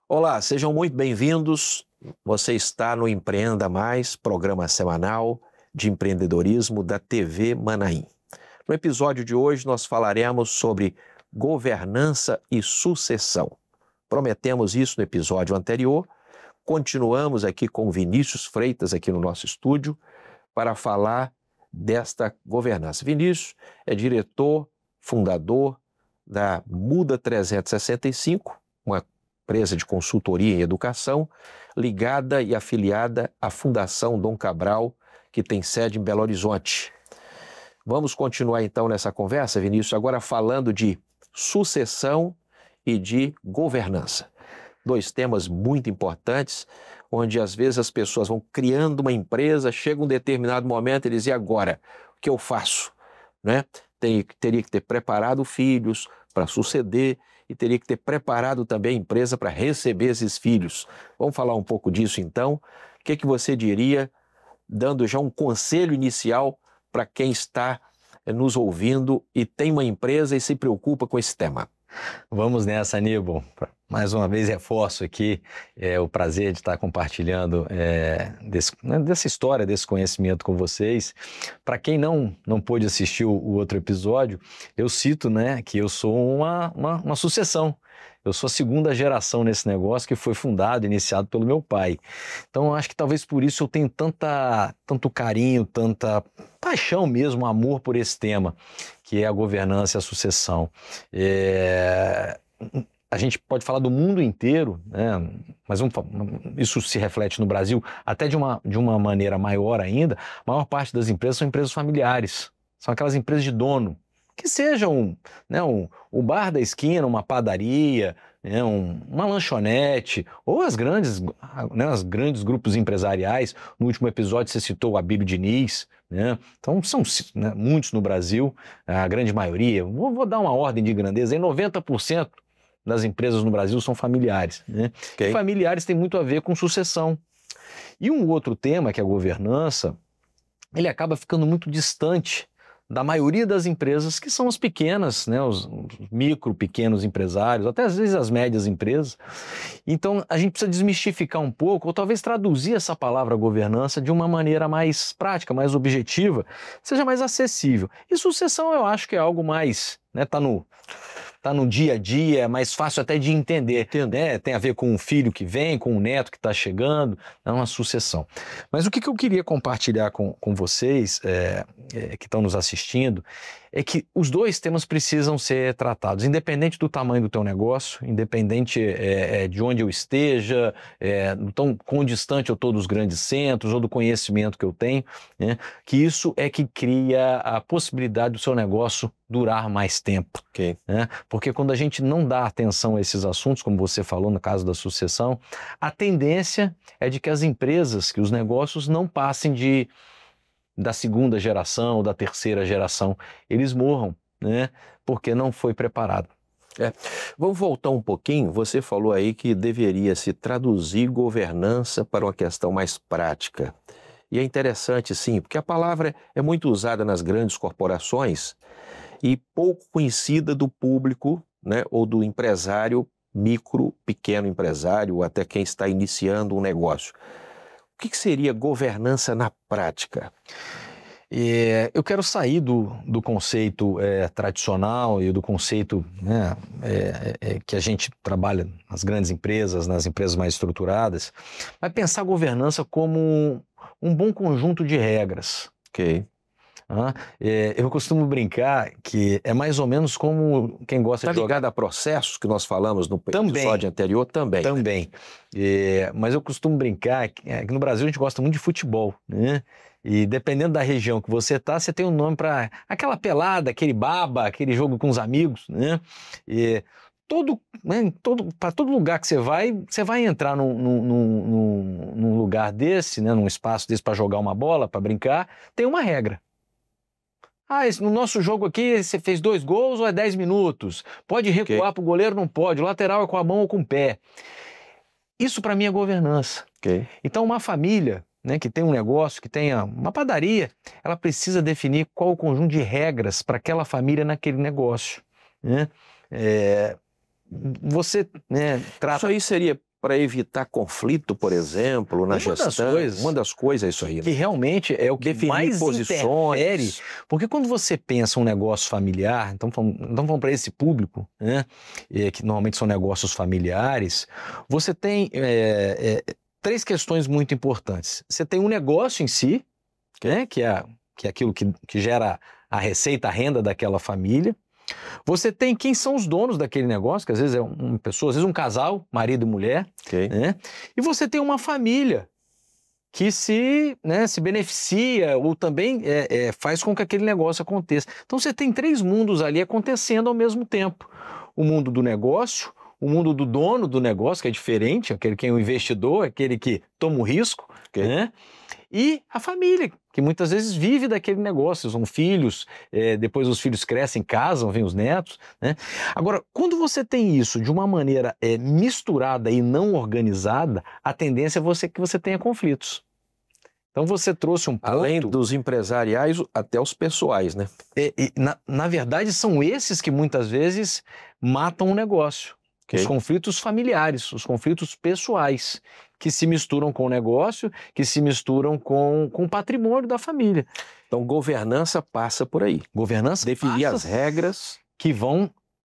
Olá, sejam muito bem-vindos. Você está no Empreenda Mais, programa semanal de empreendedorismo da TV Manaim. No episódio de hoje nós falaremos sobre governança e sucessão. Prometemos isso no episódio anterior. Continuamos aqui com Vinícius Freitas aqui no nosso estúdio para falar desta governança. Vinícius é diretor, fundador da Muda 365, uma empresa de consultoria em educação, ligada e afiliada à Fundação Dom Cabral, que tem sede em Belo Horizonte. Vamos continuar então nessa conversa, Vinícius, agora falando de sucessão e de governança. Dois temas muito importantes, onde às vezes as pessoas vão criando uma empresa, chega um determinado momento e dizem, e agora, o que eu faço? Né? Teria que ter preparado filhos para suceder, e teria que ter preparado também a empresa para receber esses filhos. Vamos falar um pouco disso então. O que você diria, dando já um conselho inicial para quem está nos ouvindo e tem uma empresa e se preocupa com esse tema? Vamos nessa, Aníbal. Mais uma vez reforço aqui o prazer de estar compartilhando dessa história, desse conhecimento com vocês. Para quem não pôde assistir o outro episódio, eu cito, né, que eu sou uma sucessão. Eu sou a segunda geração nesse negócio que foi fundado, iniciado pelo meu pai. Então, eu acho que talvez por isso eu tenho tanto carinho, tanta paixão mesmo, amor por esse tema, que é a governança e a sucessão. A gente pode falar do mundo inteiro, né? Mas isso se reflete no Brasil até de uma maneira maior ainda. A maior parte das empresas são empresas familiares, são aquelas empresas de dono, que sejam o bar da esquina, uma padaria, né, uma lanchonete, ou os grandes grupos empresariais. No último episódio você citou o Abílio Diniz, né? Então são, né, muitos no Brasil, a grande maioria, vou dar uma ordem de grandeza, 90% das empresas no Brasil são familiares, né? Okay. E familiares tem muito a ver com sucessão. E um outro tema, que é a governança, ele acaba ficando muito distante da maioria das empresas, que são as pequenas, né, os micro, pequenos empresários, até às vezes as médias empresas. Então a gente precisa desmistificar um pouco, ou talvez traduzir essa palavra governança de uma maneira mais prática, mais objetiva, seja mais acessível. E sucessão eu acho que é algo mais, né, tá no dia a dia, é mais fácil até de entender, né? Tem a ver com o filho que vem, com o neto que está chegando, é uma sucessão. Mas o que eu queria compartilhar com vocês que estão nos assistindo é que os dois temas precisam ser tratados, independente do tamanho do teu negócio, independente de onde eu esteja, do quão distante eu estou dos grandes centros ou do conhecimento que eu tenho, né? Que isso é que cria a possibilidade do seu negócio durar mais tempo. Okay. Né? Porque quando a gente não dá atenção a esses assuntos, como você falou no caso da sucessão, a tendência é de que as empresas, que os negócios não passem da segunda geração ou da terceira geração, eles morram, né? Porque não foi preparado. Vamos voltar um pouquinho. Você falou aí que deveria se traduzir governança para uma questão mais prática. E é interessante, sim, porque a palavra é muito usada nas grandes corporações e pouco conhecida do público, né, ou do empresário micro, pequeno empresário, ou até quem está iniciando um negócio. O que seria governança na prática? Eu quero sair do conceito tradicional e do conceito, né, que a gente trabalha nas grandes empresas, nas empresas mais estruturadas, mas pensar a governança como um bom conjunto de regras. Ok. Eu costumo brincar que é mais ou menos como quem gosta de jogar... Está ligado a processos que nós falamos no episódio anterior também. Também. Mas eu costumo brincar que no Brasil a gente gosta muito de futebol, né? E dependendo da região que você está, você tem um nome para aquela pelada, aquele baba, aquele jogo com os amigos, né? Para todo lugar que você vai entrar num lugar desse, né, num espaço desse para jogar uma bola, para brincar, tem uma regra. No nosso jogo aqui você fez 2 gols ou é 10 minutos? Pode recuar para o goleiro? Não pode. O lateral é com a mão ou com o pé. Isso para mim é governança. Okay. Então uma família, né, que tem um negócio, que tenha uma padaria, ela precisa definir qual o conjunto de regras para aquela família naquele negócio, né? Você, né, trata... Isso aí seria para evitar conflito, por exemplo, na gestão. Uma das coisas é isso aí, né? Que realmente é o que definir mais posições. interfere, porque quando você pensa um negócio familiar, então vamos para esse público, né, que normalmente são negócios familiares, você tem três questões muito importantes. Você tem um negócio em si, né, que é aquilo que gera a receita, a renda daquela família. Você tem quem são os donos daquele negócio, que às vezes é uma pessoa, às vezes um casal, marido e mulher, né? E você tem uma família que se beneficia ou também faz com que aquele negócio aconteça. Então você tem três mundos ali acontecendo ao mesmo tempo. O mundo do negócio, o mundo do dono do negócio, que é diferente, aquele que é o investidor, aquele que toma o risco, né? E a família, que muitas vezes vive daquele negócio, são filhos, depois os filhos crescem, casam, vêm os netos, né? Agora, quando você tem isso de uma maneira misturada e não organizada, a tendência é que você tenha conflitos. Então você trouxe um ponto... Além dos empresariais, até os pessoais, né? Na verdade, são esses que muitas vezes matam o negócio. Os conflitos familiares, os conflitos pessoais, que se misturam com o negócio, que se misturam com o patrimônio da família. Então, governança passa por aí. Governança definir as regras que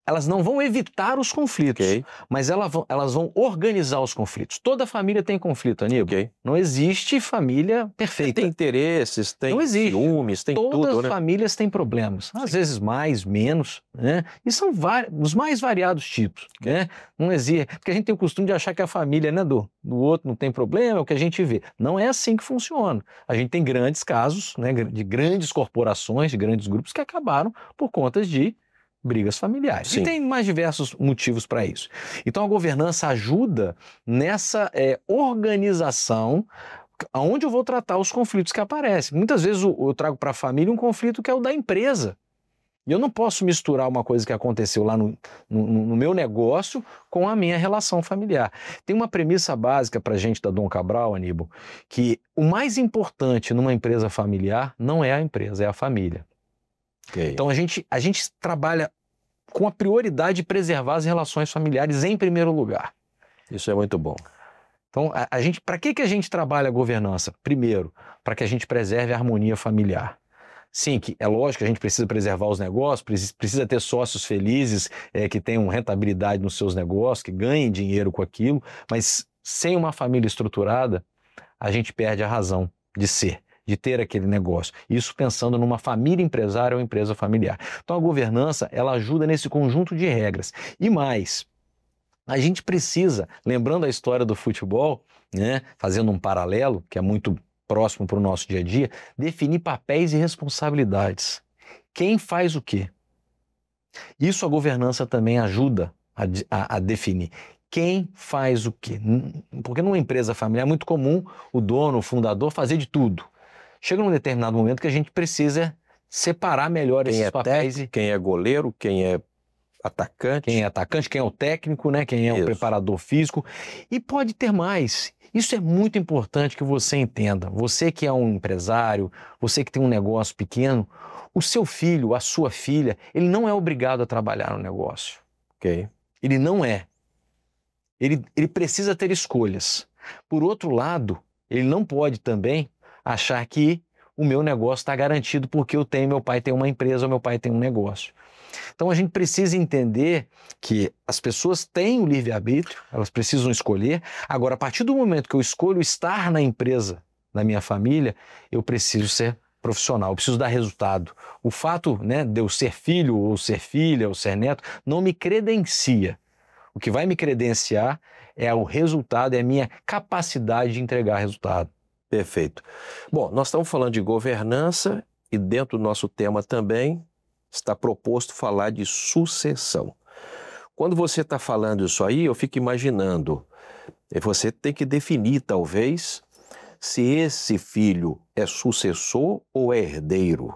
elas não vão evitar os conflitos, mas elas vão organizar os conflitos. Toda família tem conflito, Aníbal. Não existe família perfeita. Tem interesses, tem ciúmes, tem tudo, né? Todas as famílias têm problemas. Às vezes mais, menos, né? E são os mais variados tipos, né? Não existe, porque a gente tem o costume de achar que a família, né, do outro não tem problema, é o que a gente vê. Não é assim que funciona. A gente tem grandes casos, né, de grandes corporações, de grandes grupos que acabaram por conta de brigas familiares. Sim. E tem mais diversos motivos para isso. Então a governança ajuda nessa organização onde eu vou tratar os conflitos que aparecem. Muitas vezes eu trago para a família um conflito que é o da empresa. E eu não posso misturar uma coisa que aconteceu lá no meu negócio com a minha relação familiar. Tem uma premissa básica para a gente da Dom Cabral, Aníbal, que o mais importante numa empresa familiar não é a empresa, é a família. Então a gente trabalha com a prioridade de preservar as relações familiares em primeiro lugar. Isso é muito bom. Então, para que a gente trabalha a governança? Primeiro, para que a gente preserve a harmonia familiar. Sim, que é lógico que a gente precisa preservar os negócios, precisa ter sócios felizes, que tenham rentabilidade nos seus negócios, que ganhem dinheiro com aquilo, mas sem uma família estruturada, a gente perde a razão de ser, de ter aquele negócio. Isso pensando numa família empresária ou empresa familiar. Então a governança, ela ajuda nesse conjunto de regras. E mais, a gente precisa, lembrando a história do futebol, né, fazendo um paralelo, que é muito próximo para o nosso dia a dia, definir papéis e responsabilidades. Quem faz o quê? Isso a governança também ajuda a definir. Quem faz o quê? Porque numa empresa familiar é muito comum o dono, o fundador fazer de tudo. Chega num determinado momento que a gente precisa separar melhor esses papéis. Quem é goleiro, quem é atacante. Quem é atacante, quem é o técnico, né? Quem é o preparador físico. E pode ter mais. Isso é muito importante que você entenda. Você que é um empresário, você que tem um negócio pequeno, o seu filho, a sua filha, ele não é obrigado a trabalhar no negócio. Ele não é. Ele precisa ter escolhas. Por outro lado, ele não pode também achar que o meu negócio está garantido porque meu pai tem uma empresa ou meu pai tem um negócio. Então a gente precisa entender que as pessoas têm o livre-arbítrio, elas precisam escolher. Agora, a partir do momento que eu escolho estar na empresa da minha família, eu preciso ser profissional, eu preciso dar resultado. O fato, né, de eu ser filho ou ser filha ou ser neto não me credencia. O que vai me credenciar é o resultado, é a minha capacidade de entregar resultado. Perfeito. Bom, nós estamos falando de governança e dentro do nosso tema também está proposto falar de sucessão. Quando você está falando isso aí, eu fico imaginando, você tem que definir talvez se esse filho é sucessor ou é herdeiro.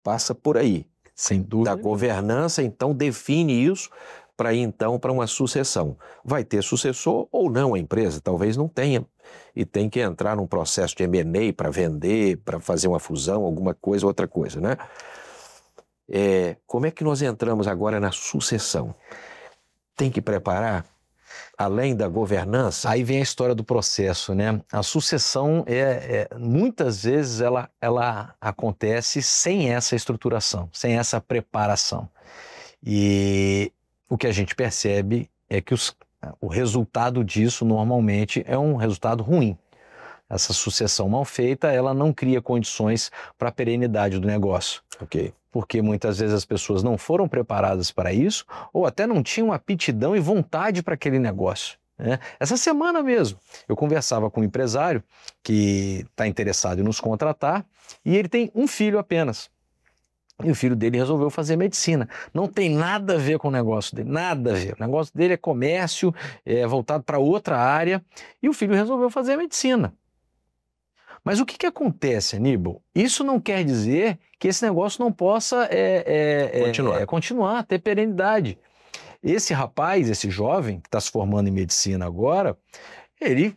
Passa por aí. Sem dúvida. Da governança, então, define isso para ir então para uma sucessão. Vai ter sucessor ou não a empresa? Talvez não tenha. e tem que entrar num processo de M&A para vender, para fazer uma fusão, alguma coisa, outra coisa, né? Como é que nós entramos agora na sucessão? Tem que preparar, além da governança? Aí vem a história do processo, né? A sucessão, muitas vezes, ela acontece sem essa estruturação, sem essa preparação. E o que a gente percebe é que o resultado disso, normalmente, é um resultado ruim. Essa sucessão mal feita, ela não cria condições para a perenidade do negócio. Ok. Porque muitas vezes as pessoas não foram preparadas para isso, ou até não tinham aptidão e vontade para aquele negócio, né? Essa semana mesmo, eu conversava com um empresário que está interessado em nos contratar e ele tem um filho apenas. E o filho dele resolveu fazer medicina. Não tem nada a ver com o negócio dele, nada a ver. O negócio dele é comércio, voltado para outra área, e o filho resolveu fazer medicina. Mas o que acontece, Aníbal? Isso não quer dizer que esse negócio não possa continuar, ter perenidade. Esse rapaz, esse jovem que está se formando em medicina agora, ele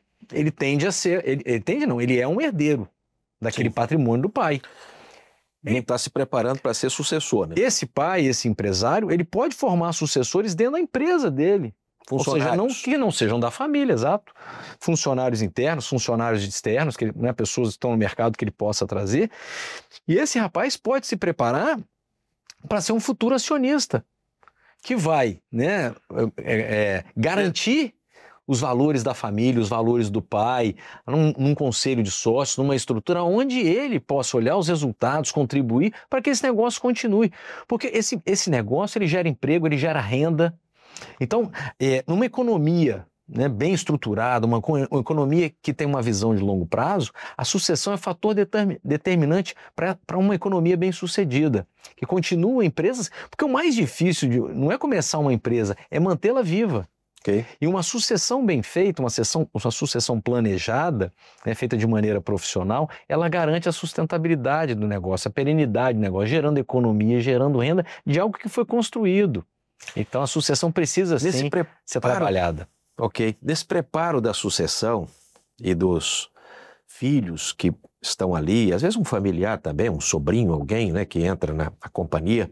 tende a ser, ele é um herdeiro daquele patrimônio do pai. Ele está se preparando para ser sucessor, né? Esse pai, esse empresário, ele pode formar sucessores dentro da empresa dele. Ou seja, que não sejam da família, exato. Funcionários internos, funcionários externos, pessoas que estão no mercado que ele possa trazer. E esse rapaz pode se preparar para ser um futuro acionista, que vai, né, garantir os valores da família, os valores do pai, num conselho de sócios, numa estrutura onde ele possa olhar os resultados, contribuir para que esse negócio continue. Porque esse negócio, ele gera emprego, ele gera renda. Então, numa economia, né, bem estruturada, uma economia que tem uma visão de longo prazo, a sucessão é fator determinante para uma economia bem sucedida, que continua empresas, porque o mais difícil não é começar uma empresa, é mantê-la viva. Okay. E uma sucessão bem feita, uma sucessão planejada, né, feita de maneira profissional, ela garante a sustentabilidade do negócio, a perenidade do negócio, gerando economia, gerando renda de algo que foi construído. Então a sucessão precisa sim ser trabalhada. Ok. Nesse preparo da sucessão e dos filhos que estão ali, às vezes um familiar também, um sobrinho, alguém, né, que entra na companhia,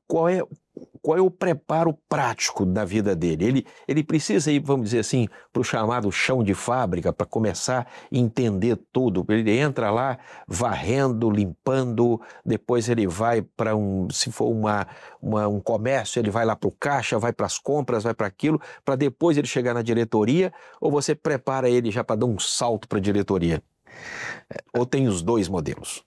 qual é o preparo prático da vida dele? Ele precisa ir, vamos dizer assim, para o chamado chão de fábrica para começar a entender tudo. Ele entra lá varrendo, limpando, depois ele vai para se for um comércio, ele vai lá para o caixa, vai para as compras, vai para aquilo, para depois ele chegar na diretoria, ou você prepara ele já para dar um salto para a diretoria? Ou tem os dois modelos?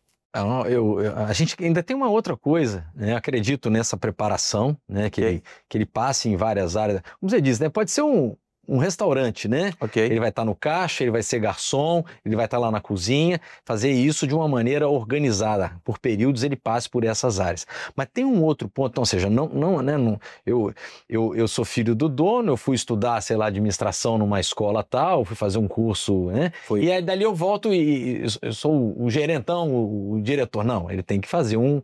A gente ainda tem uma outra coisa, né? Acredito nessa preparação, né? Que ele passe em várias áreas. Como você diz, né? Pode ser um restaurante, né? Okay. Ele vai estar no caixa, ele vai ser garçom, ele vai estar lá na cozinha, fazer isso de uma maneira organizada. Por períodos ele passe por essas áreas. Mas tem um outro ponto, ou seja, eu sou filho do dono, eu fui estudar, sei lá, administração numa escola tal, fui fazer um curso, né? E aí dali eu volto e eu sou o gerentão, o diretor. Não, ele tem que fazer um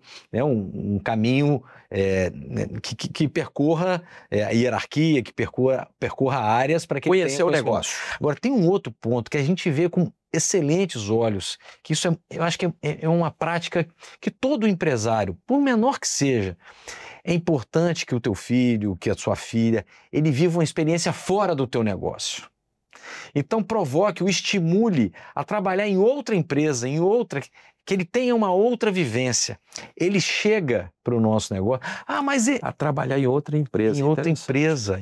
caminho que percorra a hierarquia, que percorra áreas para que conhecer o negócio. Agora, tem um outro ponto que a gente vê com excelentes olhos, que isso eu acho que é uma prática que todo empresário, por menor que seja, é importante que o teu filho, que a sua filha, ele viva uma experiência fora do teu negócio. Então, provoque, o estimule a trabalhar em outra empresa, que ele tenha uma outra vivência. Ele chega para o nosso negócio, mas a trabalhar em outra empresa. Em outra empresa,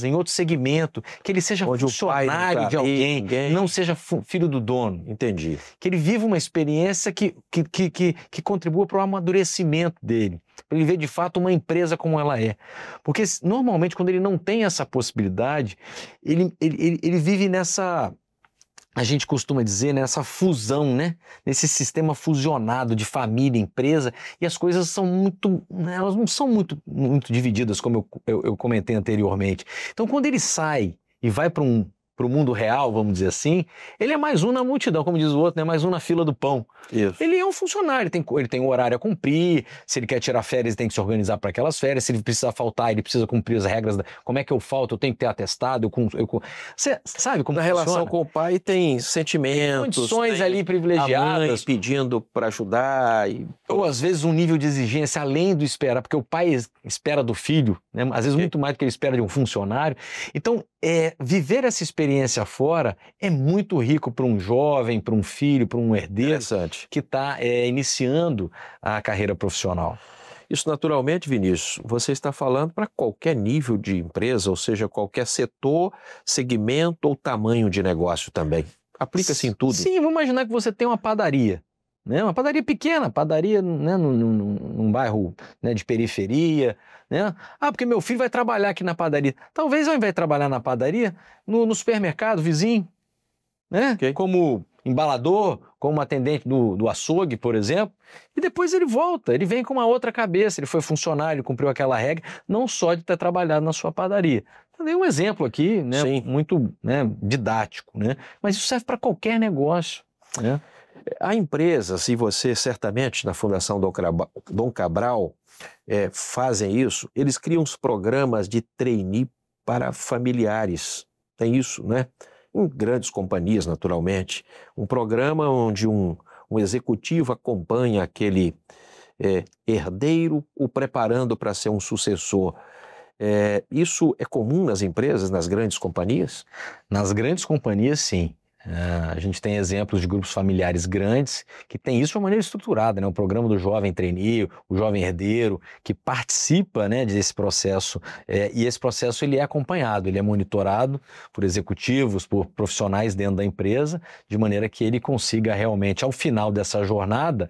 em outro segmento, que ele seja onde funcionário de alguém, não seja filho do dono. Entendi. Que ele viva uma experiência que contribua para o amadurecimento dele, para ele ver de fato uma empresa como ela é. Porque normalmente quando ele não tem essa possibilidade, ele vive nessa... A gente costuma dizer, né, essa fusão, né, nesse sistema fusionado de família, empresa, e as coisas são elas não são muito divididas, como eu comentei anteriormente. Então, quando ele sai e vai para um o mundo real, vamos dizer assim, ele é mais um na multidão, como diz o outro, né? Mais um na fila do pão. Isso. Ele é um funcionário, ele tem um horário a cumprir, se ele quer tirar férias, ele tem que se organizar para aquelas férias, se ele precisa faltar, ele precisa cumprir as regras, como é que eu falto, eu tenho que ter atestado, você sabe como Na funciona? relação com o pai tem sentimentos, Condições tem ali a mãe privilegiadas, pedindo para ajudar. ou às vezes um nível de exigência além do esperar, porque o pai espera do filho, né? Às vezes muito mais do que ele espera de um funcionário. Então, viver essa experiência fora é muito rico para um jovem, para um filho, para um herdeiro Interessante. que está iniciando a carreira profissional. Isso naturalmente, Vinícius, você está falando para qualquer nível de empresa, ou seja, qualquer setor, segmento ou tamanho de negócio também. Aplica-se em tudo. Sim, vamos imaginar que você tem uma padaria, né? Uma padaria pequena, padaria, né, num bairro, né, de periferia, né? Ah, porque meu filho vai trabalhar aqui na padaria. Talvez ao invés de trabalhar na padaria, no supermercado vizinho, né? Okay. Como embalador, como atendente do açougue, por exemplo, e depois ele volta, ele vem com uma outra cabeça, ele foi funcionário, ele cumpriu aquela regra, não só de ter trabalhado na sua padaria. Eu dei um exemplo aqui, né, muito, né, didático, né, mas isso serve para qualquer negócio, né? A empresa, se você certamente na Fundação Dom Cabral fazem isso, eles criam os programas de trainee para familiares, tem isso, né? Em grandes companhias, naturalmente, um programa onde um executivo acompanha aquele herdeiro, o preparando para ser um sucessor. Isso é comum nas empresas, nas grandes companhias? Nas grandes companhias, sim. A gente tem exemplos de grupos familiares grandes que tem isso de uma maneira estruturada, né? O programa do jovem trainee, o jovem herdeiro, que participa, né, desse processo, e esse processo ele é acompanhado, ele é monitorado por executivos, por profissionais dentro da empresa, de maneira que ele consiga realmente, ao final dessa jornada,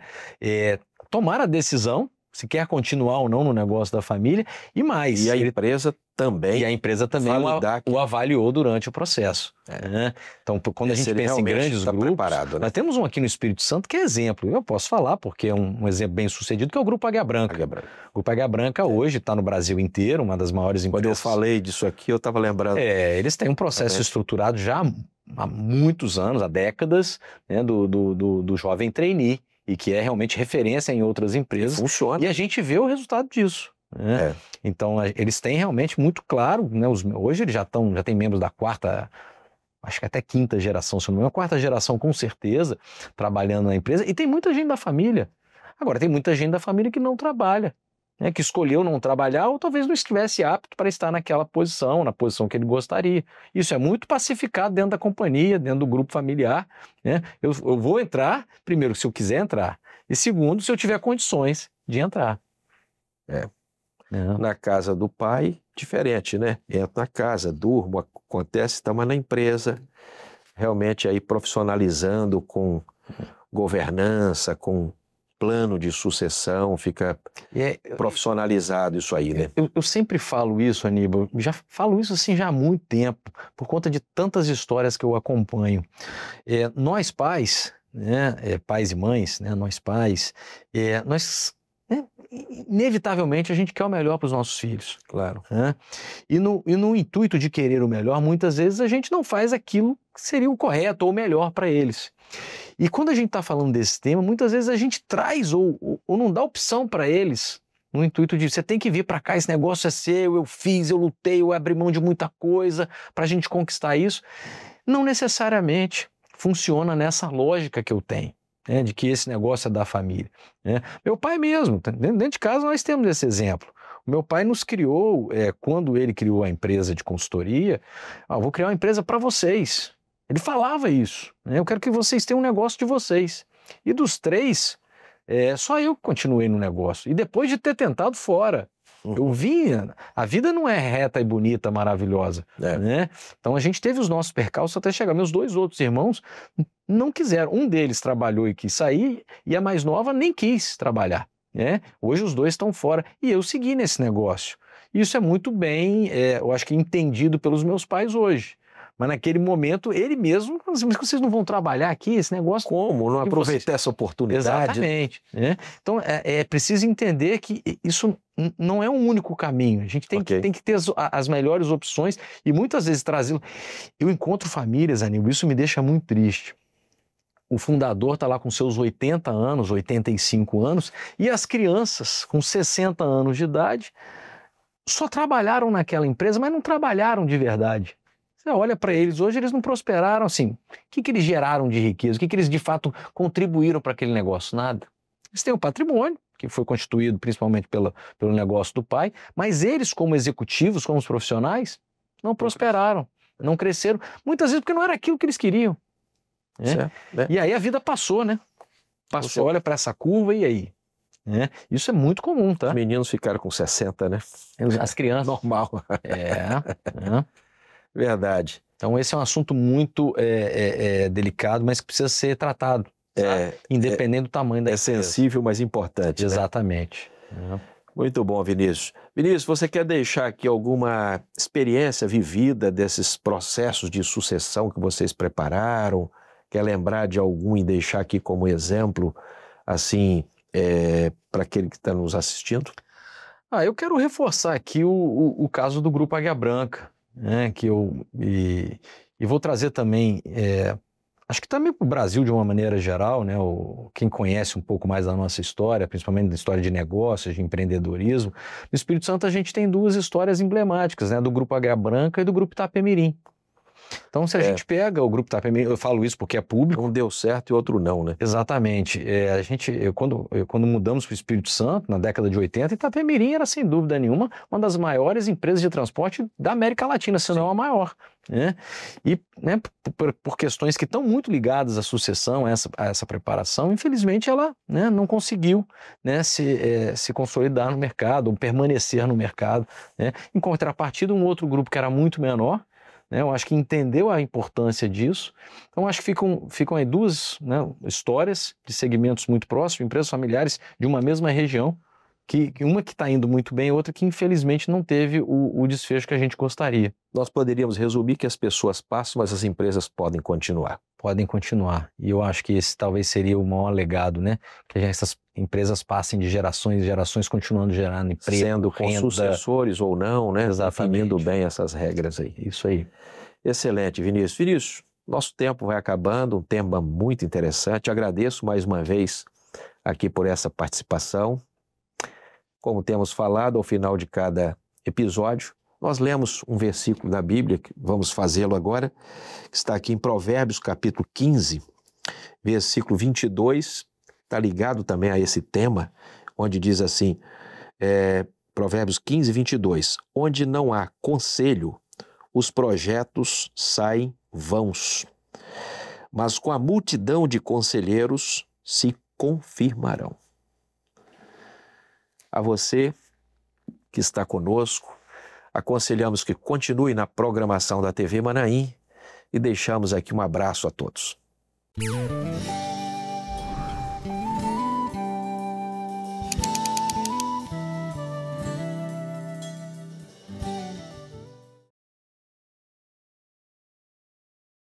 tomar a decisão se quer continuar ou não no negócio da família, e mais. E a empresa também o avaliou durante o processo. Né? Então, quando a gente pensa em grandes grupos, preparado, né? Nós temos um aqui no Espírito Santo que é exemplo. Eu posso falar, porque é um exemplo bem sucedido, que é o Grupo Águia Branca. O Grupo Águia Branca hoje está no Brasil inteiro, uma das maiores empresas. Quando eu falei disso aqui, eu estava lembrando. Eles têm um processo estruturado já há muitos anos, há décadas, né, do jovem trainee, e que é realmente referência em outras empresas. Funciona. E a gente vê o resultado disso. Né? Então, eles têm realmente muito claro, né, hoje eles já têm membros da quarta, acho que até quinta geração, se não me engano, a quarta geração com certeza, trabalhando na empresa, e tem muita gente da família. Agora, tem muita gente da família que não trabalha, né, que escolheu não trabalhar ou talvez não estivesse apto para estar naquela posição, na posição que ele gostaria. Isso é muito pacificado dentro da companhia, dentro do grupo familiar. Né? Eu vou entrar, primeiro, se eu quiser entrar, e segundo, se eu tiver condições de entrar. Na casa do pai, diferente, né? Entra na casa, durmo, acontece, mas na empresa, realmente aí profissionalizando com governança, com plano de sucessão, fica profissionalizado isso aí, né? Eu sempre falo isso, Aníbal, já falo isso assim já há muito tempo, por conta de tantas histórias que eu acompanho. Nós pais, né, pais e mães, né, nós pais, inevitavelmente a gente quer o melhor para os nossos filhos. Claro. Né? E no intuito de querer o melhor, muitas vezes a gente não faz aquilo que seria o correto ou o melhor para eles. E quando a gente está falando desse tema, muitas vezes a gente traz ou não dá opção para eles, no intuito de você tem que vir para cá, esse negócio é seu, eu fiz, eu lutei, eu abri mão de muita coisa para a gente conquistar isso. Não necessariamente funciona nessa lógica que eu tenho, né, de que esse negócio é da família. Né? Meu pai mesmo, dentro de casa nós temos esse exemplo. O meu pai nos criou, quando ele criou a empresa de consultoria, vou criar uma empresa para vocês. Ele falava isso, né? Eu quero que vocês tenham um negócio de vocês. E dos 3, só eu continuei no negócio. E depois de ter tentado fora, eu vinha. A vida não é reta e bonita, maravilhosa. Né? Então a gente teve os nossos percalços até chegar. Meus 2 outros irmãos não quiseram. Um deles trabalhou e quis sair, e a mais nova nem quis trabalhar. Né? Hoje os 2 estão fora. E eu segui nesse negócio. Isso é muito bem, eu acho que entendido pelos meus pais hoje. Mas naquele momento, ele mesmo, mas vocês não vão trabalhar aqui, esse negócio... Como não aproveitar essa oportunidade? Exatamente. Né? Então, é preciso entender que isso não é um único caminho. A gente tem que ter as melhores opções e muitas vezes trazê-lo... Eu encontro famílias, Aníbal, isso me deixa muito triste. O fundador está lá com seus 80 anos, 85 anos, e as crianças com 60 anos de idade só trabalharam naquela empresa, mas não trabalharam de verdade. Você olha para eles hoje, eles não prosperaram assim. O que eles geraram de riqueza? O que eles de fato contribuíram para aquele negócio? Nada. Eles têm o patrimônio, que foi constituído principalmente pelo negócio do pai, mas eles, como executivos, como os profissionais, não prosperaram, não cresceram, muitas vezes porque não era aquilo que eles queriam. Né? E aí a vida passou, né? Passou, olha para essa curva e aí? Isso é muito comum, tá? Os meninos ficaram com 60, né? As crianças. Normal. Verdade. Então esse é um assunto muito delicado, mas que precisa ser tratado, independente do tamanho da empresa. É sensível, mas importante. Exatamente. Né? Muito bom, Vinícius. Vinícius, você quer deixar aqui alguma experiência vivida desses processos de sucessão que vocês prepararam? Quer lembrar de algum e deixar aqui como exemplo, assim, para aquele que está nos assistindo? Eu quero reforçar aqui o caso do Grupo Águia Branca, né, e vou trazer também, acho que também para o Brasil de uma maneira geral, né, quem conhece um pouco mais da nossa história, principalmente da história de negócios, de empreendedorismo, no Espírito Santo a gente tem duas histórias emblemáticas, né, do Grupo Águia Branca e do Grupo Itapemirim. Então, se a gente pega o Grupo Itapemirim, eu falo isso porque é público. Um deu certo e outro não, né? Exatamente. Quando mudamos para o Espírito Santo, na década de 80, Itapemirim era, sem dúvida nenhuma, uma das maiores empresas de transporte da América Latina, se não a maior. Né? E por questões que estão muito ligadas à sucessão, a essa preparação, infelizmente ela, né, não conseguiu, né, se consolidar no mercado, ou permanecer no mercado. Né? Em contrapartida, um outro grupo que era muito menor, eu acho que entendeu a importância disso. Então, acho que ficam aí duas, né, histórias de segmentos muito próximos, empresas familiares de uma mesma região, uma que está indo muito bem e outra que, infelizmente, não teve o desfecho que a gente gostaria. Nós poderíamos resumir que as pessoas passam, mas as empresas podem continuar. Podem continuar. E eu acho que esse talvez seria o maior legado, né? Que essas empresas passem de gerações em gerações, continuando gerando emprego, sendo com renda, sucessores ou não, né? Definindo bem essas regras aí. Isso aí. Excelente, Vinícius. Vinícius, nosso tempo vai acabando, um tema muito interessante. Agradeço mais uma vez aqui por essa participação. Como temos falado ao final de cada episódio, nós lemos um versículo da Bíblia, que vamos fazê-lo agora, que está aqui em Provérbios, capítulo 15, versículo 22, está ligado também a esse tema, onde diz assim, Provérbios 15, 22, onde não há conselho, os projetos saem vãos, mas com a multidão de conselheiros se confirmarão. A você que está conosco, aconselhamos que continue na programação da TV Manaim e deixamos aqui um abraço a todos.